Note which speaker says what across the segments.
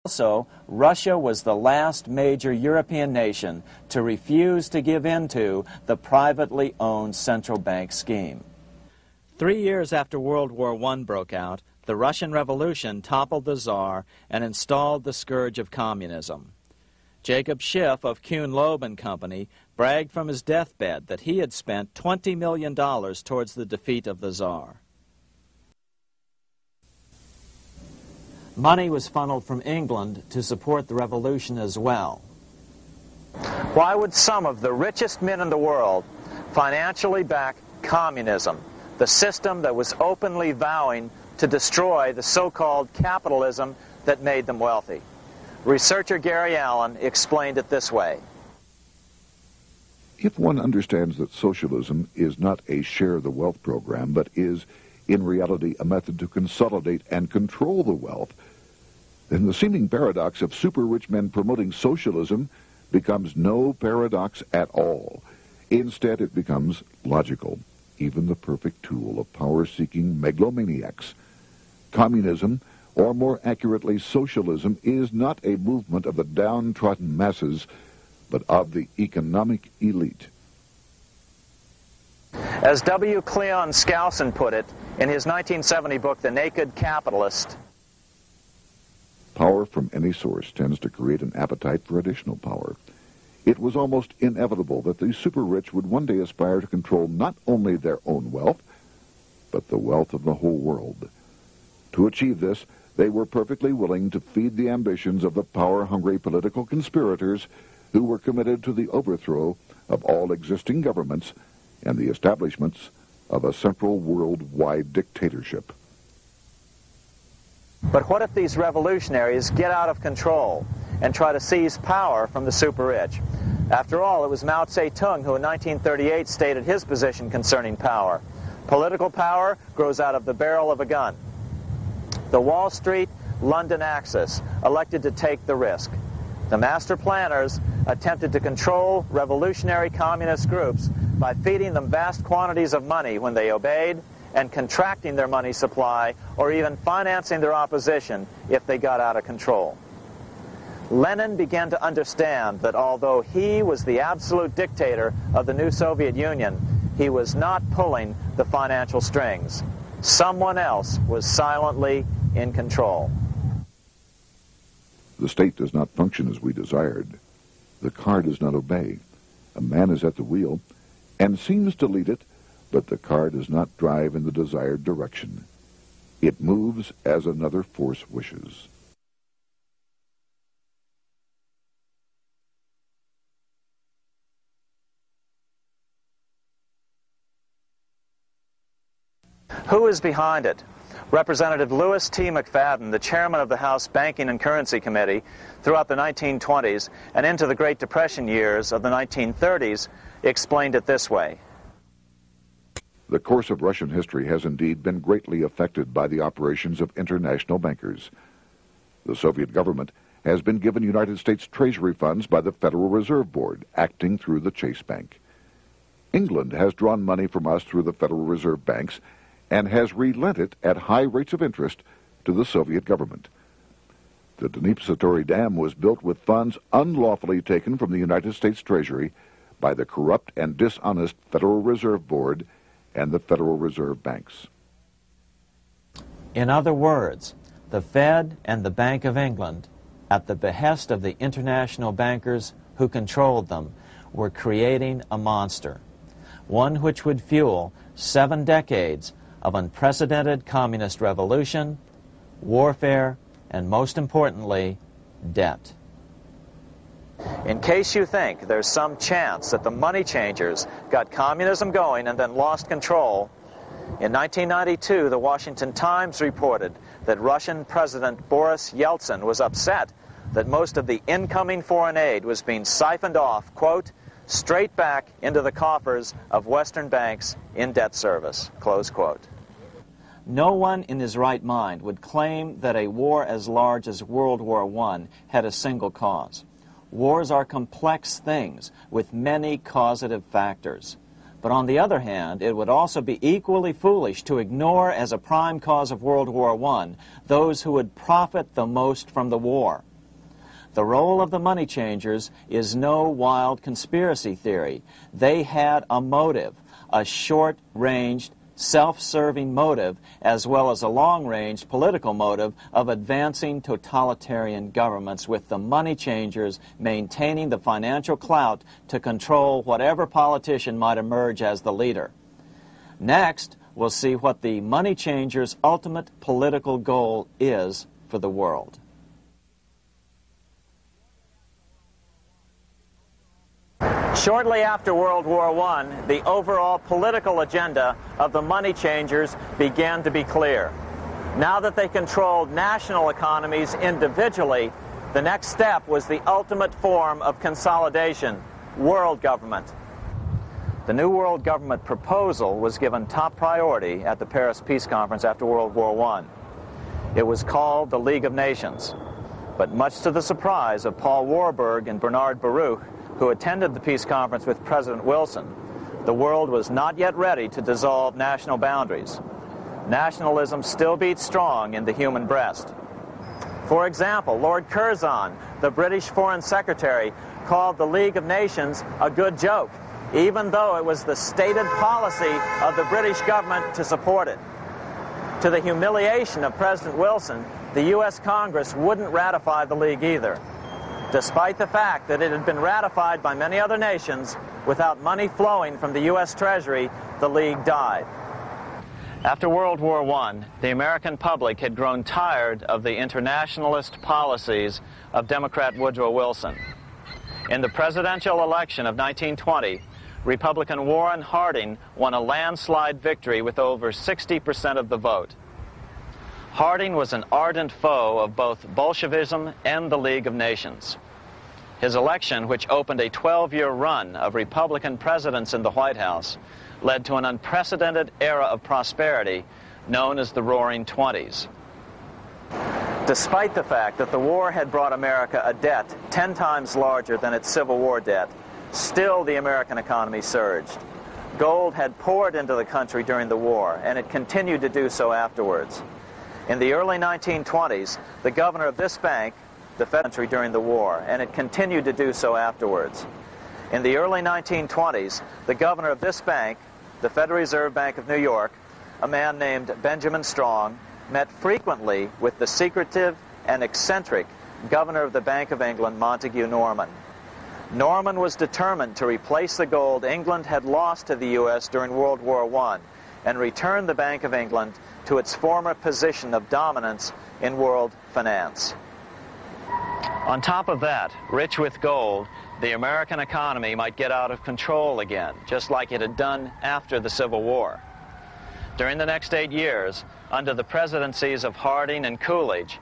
Speaker 1: Also, Russia was the last major European nation to refuse to give in to the privately owned central bank scheme. 3 years after World War I broke out, the Russian Revolution toppled the Tsar and installed the scourge of communism. Jacob Schiff of Kuhn-Loeb and Company bragged from his deathbed that he had spent $20 million towards the defeat of the Tsar. Money was funneled from England to support the revolution as well. Why would some of the richest men in the world financially back communism, the system that was openly vowing to destroy the so-called capitalism that made them wealthy? Researcher Gary Allen explained it this way.
Speaker 2: If one understands that socialism is not a share the wealth program, but is in reality a method to consolidate and control the wealth, then the seeming paradox of super-rich men promoting socialism becomes no paradox at all. Instead, it becomes logical, even the perfect tool of power-seeking megalomaniacs. Communism, or more accurately socialism, is not a movement of the downtrodden masses, but of the economic elite.
Speaker 1: As W. Cleon Skousen put it in his 1970 book, The Naked Capitalist,
Speaker 2: power from any source tends to create an appetite for additional power. It was almost inevitable that the super-rich would one day aspire to control not only their own wealth, but the wealth of the whole world. To achieve this, they were perfectly willing to feed the ambitions of the power-hungry political conspirators who were committed to the overthrow of all existing governments and the establishments of a central worldwide dictatorship.
Speaker 1: But what if these revolutionaries get out of control and try to seize power from the super-rich? After all, it was Mao Zedong who in 1938 stated his position concerning power. Political power grows out of the barrel of a gun. The Wall Street London axis elected to take the risk. The master planners attempted to control revolutionary communist groups by feeding them vast quantities of money when they obeyed, and contracting their money supply, or even financing their opposition if they got out of control. Lenin began to understand that although he was the absolute dictator of the new Soviet Union, he was not pulling the financial strings. Someone else was silently in control.
Speaker 2: The state does not function as we desired. The car does not obey. A man is at the wheel and seems to lead it, but the car does not drive in the desired direction. It moves as another force wishes.
Speaker 1: Who is behind it? Representative Louis T. McFadden, the chairman of the House Banking and Currency Committee throughout the 1920s and into the Great Depression years of the 1930s, explained it this way.
Speaker 2: The course of Russian history has indeed been greatly affected by the operations of international bankers. The Soviet government has been given United States Treasury funds by the Federal Reserve Board, acting through the Chase Bank. England has drawn money from us through the Federal Reserve banks and has relent it at high rates of interest to the Soviet government. The Dnipro Dam was built with funds unlawfully taken from the United States Treasury by the corrupt and dishonest Federal Reserve Board and the Federal Reserve banks.
Speaker 1: In other words, the Fed and the Bank of England, at the behest of the international bankers who controlled them, were creating a monster, one which would fuel 7 decades of unprecedented communist revolution, warfare, and most importantly, debt. In case you think there's some chance that the money changers got communism going and then lost control, in 1992, the Washington Times reported that Russian President Boris Yeltsin was upset that most of the incoming foreign aid was being siphoned off, quote, straight back into the coffers of Western banks in debt service, close quote. No one in his right mind would claim that a war as large as World War I had a single cause. Wars are complex things with many causative factors. But on the other hand, it would also be equally foolish to ignore as a prime cause of World War I those who would profit the most from the war. The role of the money changers is no wild conspiracy theory. They had a motive, a short-ranged, self-serving motive, as well as a long-range political motive of advancing totalitarian governments, with the money changers maintaining the financial clout to control whatever politician might emerge as the leader. Next, we'll see what the money changers' ultimate political goal is for the world. Shortly after World War I, the overall political agenda of the money changers began to be clear. Now that they controlled national economies individually, the next step was the ultimate form of consolidation, world government. The new world government proposal was given top priority at the Paris Peace Conference after World War I. It was called the League of Nations, but much to the surprise of Paul Warburg and Bernard Baruch, who attended the peace conference with President Wilson, the world was not yet ready to dissolve national boundaries. Nationalism still beats strong in the human breast. For example, Lord Curzon, the British Foreign Secretary, called the League of Nations a good joke, even though it was the stated policy of the British government to support it. To the humiliation of President Wilson, the U.S. Congress wouldn't ratify the League either. Despite the fact that it had been ratified by many other nations, without money flowing from the U.S. Treasury, the League died. After World War I, the American public had grown tired of the internationalist policies of Democrat Woodrow Wilson. In the presidential election of 1920, Republican Warren Harding won a landslide victory with over 60% of the vote. Harding was an ardent foe of both Bolshevism and the League of Nations. His election, which opened a 12-year run of Republican presidents in the White House, led to an unprecedented era of prosperity known as the Roaring Twenties. Despite the fact that the war had brought America a debt 10 times larger than its Civil War debt, still the American economy surged. Gold had poured into the country during the war, and it continued to do so afterwards. In the early 1920s, the governor of this bank, the Fed country during the war, and it continued to do so afterwards. In the early 1920s, the governor of this bank, the Federal Reserve Bank of New York, a man named Benjamin Strong, met frequently with the secretive and eccentric governor of the Bank of England, Montague Norman. Norman was determined to replace the gold England had lost to the U.S. during World War I and return the Bank of England to its former position of dominance in world finance. On top of that, rich with gold, the American economy might get out of control again, just like it had done after the Civil War. During the next 8 years, under the presidencies of Harding and Coolidge,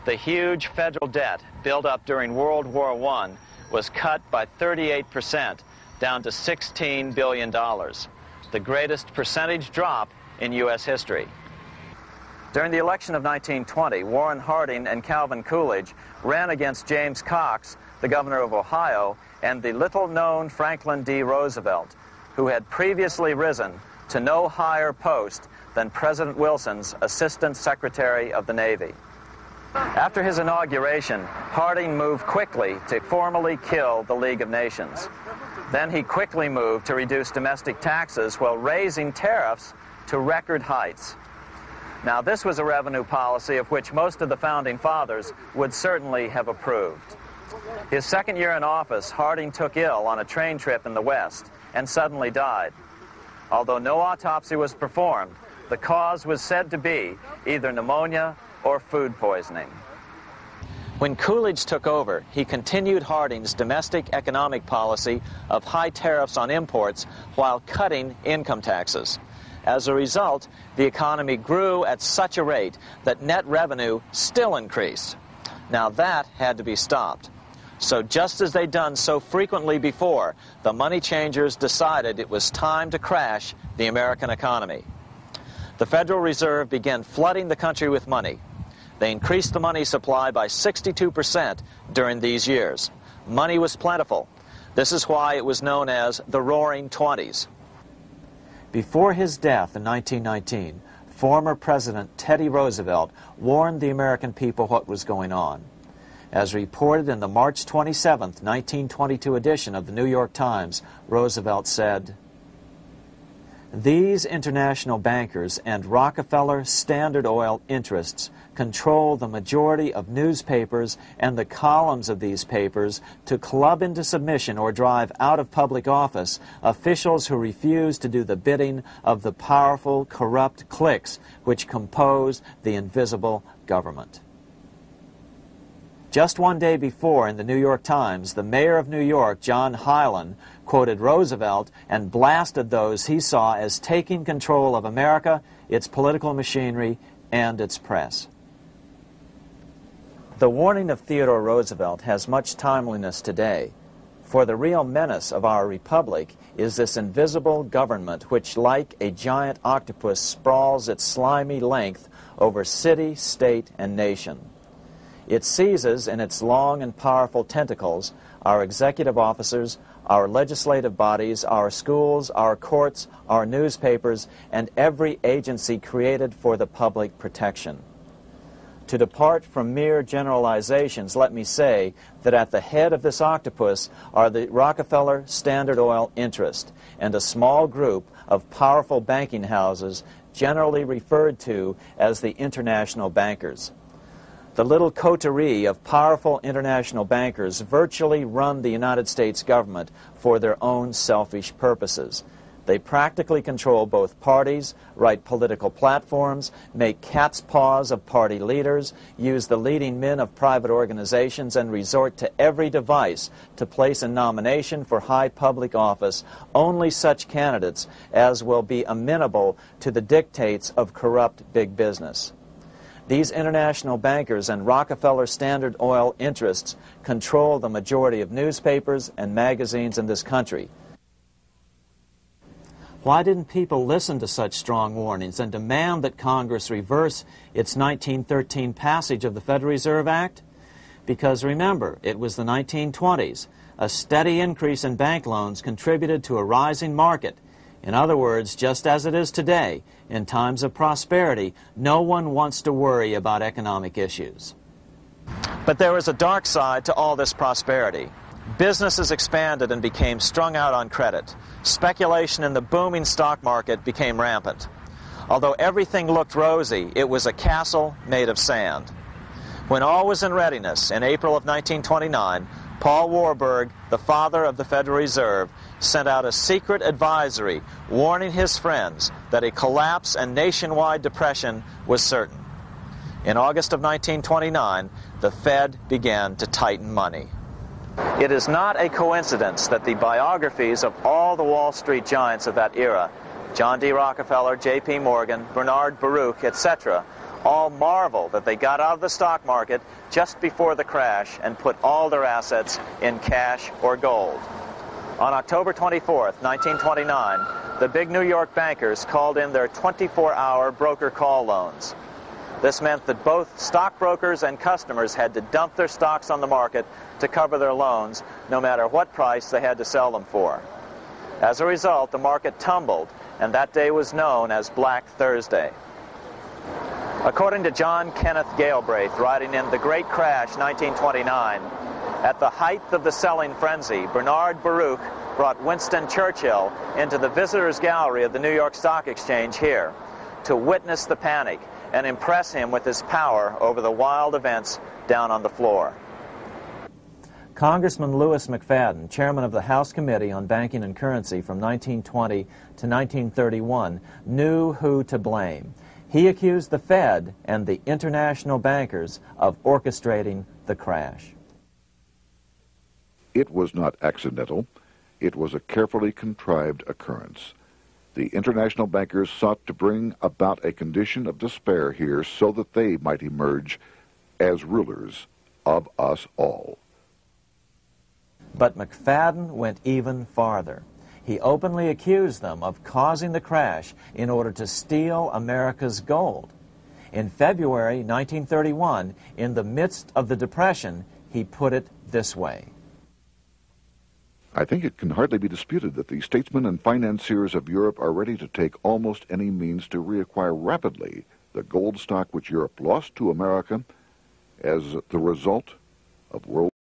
Speaker 1: the huge federal debt built up during World War I was cut by 38%, down to $16 billion, the greatest percentage drop in U.S. history. During the election of 1920, Warren Harding and Calvin Coolidge ran against James Cox, the governor of Ohio, and the little-known Franklin D. Roosevelt, who had previously risen to no higher post than President Wilson's Assistant Secretary of the Navy. After his inauguration, Harding moved quickly to formally kill the League of Nations. Then he quickly moved to reduce domestic taxes while raising tariffs to record heights. Now, this was a revenue policy of which most of the Founding Fathers would certainly have approved. His second year in office, Harding took ill on a train trip in the West and suddenly died. Although no autopsy was performed, the cause was said to be either pneumonia or food poisoning. When Coolidge took over, he continued Harding's domestic economic policy of high tariffs on imports while cutting income taxes. As a result, the economy grew at such a rate that net revenue still increased. Now that had to be stopped. So just as they'd done so frequently before, the money changers decided it was time to crash the American economy. The Federal Reserve began flooding the country with money. They increased the money supply by 62% during these years. Money was plentiful. This is why it was known as the Roaring Twenties. Before his death in 1919, former President Teddy Roosevelt warned the American people what was going on. As reported in the March 27, 1922 edition of the New York Times, Roosevelt said, "These international bankers and Rockefeller Standard Oil interests control the majority of newspapers and the columns of these papers to club into submission or drive out of public office officials who refuse to do the bidding of the powerful, corrupt cliques which compose the invisible government." Just one day before, in the New York Times, the mayor of New York, John Hylan, quoted Roosevelt and blasted those he saw as taking control of America, its political machinery, and its press. The warning of Theodore Roosevelt has much timeliness today, for the real menace of our republic is this invisible government which, like a giant octopus, sprawls its slimy length over city, state, and nation. It seizes in its long and powerful tentacles our executive officers, our legislative bodies, our schools, our courts, our newspapers, and every agency created for the public protection. To depart from mere generalizations, let me say that at the head of this octopus are the Rockefeller Standard Oil interest and a small group of powerful banking houses generally referred to as the international bankers. The little coterie of powerful international bankers virtually run the United States government for their own selfish purposes. They practically control both parties, write political platforms, make cat's paws of party leaders, use the leading men of private organizations, and resort to every device to place in nomination for high public office only such candidates as will be amenable to the dictates of corrupt big business. These international bankers and Rockefeller Standard Oil interests control the majority of newspapers and magazines in this country. Why didn't people listen to such strong warnings and demand that Congress reverse its 1913 passage of the Federal Reserve Act? Because remember, it was the 1920s. A steady increase in bank loans contributed to a rising market. In other words, just as it is today, in times of prosperity, no one wants to worry about economic issues. But there was a dark side to all this prosperity. Businesses expanded and became strung out on credit. Speculation in the booming stock market became rampant. Although everything looked rosy, it was a castle made of sand. When all was in readiness, in April of 1929, Paul Warburg, the father of the Federal Reserve, sent out a secret advisory warning his friends that a collapse and nationwide depression was certain. In August of 1929, the Fed began to tighten money. It is not a coincidence that the biographies of all the Wall Street giants of that era, John D. Rockefeller, J.P. Morgan, Bernard Baruch, etc., all marvel that they got out of the stock market just before the crash and put all their assets in cash or gold. On October 24, 1929, the big New York bankers called in their 24-hour broker call loans. This meant that both stockbrokers and customers had to dump their stocks on the market to cover their loans, no matter what price they had to sell them for. As a result, the market tumbled, and that day was known as Black Thursday. According to John Kenneth Galbraith, writing in The Great Crash, 1929, at the height of the selling frenzy, Bernard Baruch brought Winston Churchill into the visitors' gallery of the New York Stock Exchange here to witness the panic and impress him with his power over the wild events down on the floor. Congressman Louis McFadden, chairman of the House Committee on Banking and Currency from 1920 to 1931, knew who to blame. He accused the Fed and the international bankers of orchestrating the crash.
Speaker 2: It was not accidental. It was a carefully contrived occurrence. The international bankers sought to bring about a condition of despair here so that they might emerge as rulers of us all.
Speaker 1: But McFadden went even farther. He openly accused them of causing the crash in order to steal America's gold. In February 1931, in the midst of the Depression, he put it this way.
Speaker 2: I think it can hardly be disputed that the statesmen and financiers of Europe are ready to take almost any means to reacquire rapidly the gold stock which Europe lost to America as the result of World